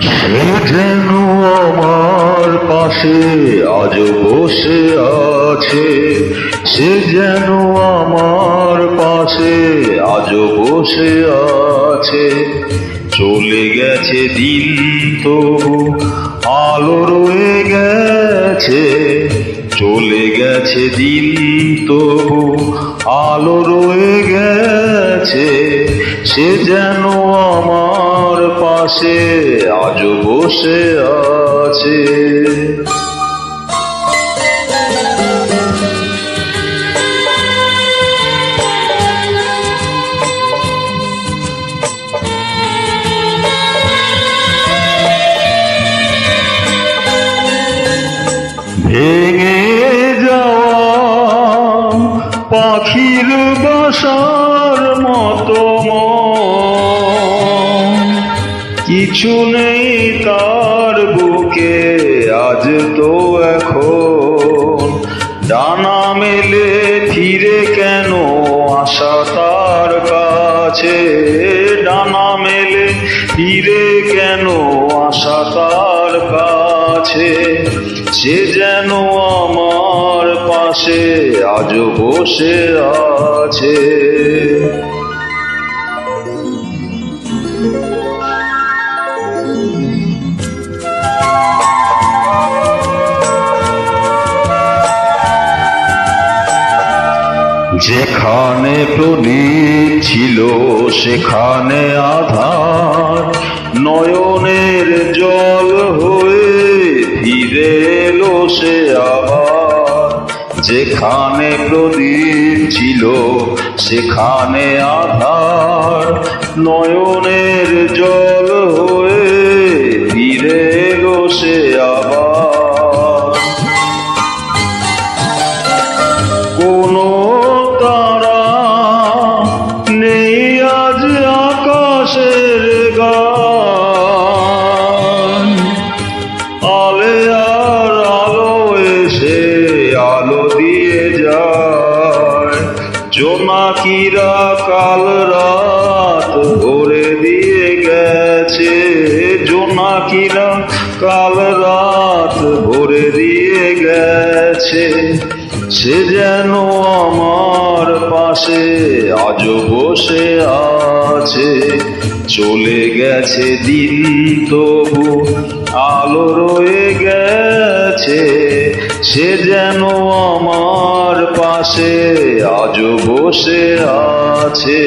সে যেন আমার পাশে আজ বসে আছে, সে যেন আমার পাশে আজ বসে আছে। চলে গেছে দিন তবু আলো রয়ে গেছে, চলে গেছে দিন তবু আলো রয়ে গেছে। সে যেন আমার পাশে আজ বসে আছে। ভেঙে যাওয়া পাখির বাসার মতো কিছু নেই তার বুকে আজ তো এখন। ডানা মেলে ফিরে কেন আসা তার কাছে, ডানা মেলে ফিরে কেন আসা তার কাছে। সে যেন আমার পাশে আজ বসে আছে। যেখানে প্রদীপ ছিল সেখানে আধার, নয়নের জল হয়ে ফিরে এলো সে আবার। যেখানে প্রদীপ ছিল সেখানে আধার, নয়নের জল হয়ে ফিরে এলো সে আবার। কোনো তারা নেই আজ আকাশের গান, আলে আর আলো এসে আলো দিয়ে যায়। জোনাকিরা কাল রাত ভরে দিয়ে গেছে, জোনাকিরা কাল রাত ভরে দিয়ে গেছে। সে যেন আমার পাশে আজ বসে আছে, চলে গেছে দিন তবু আলো রয়ে গেছে। সে যেন আমার পাশে আজ বসে আছে।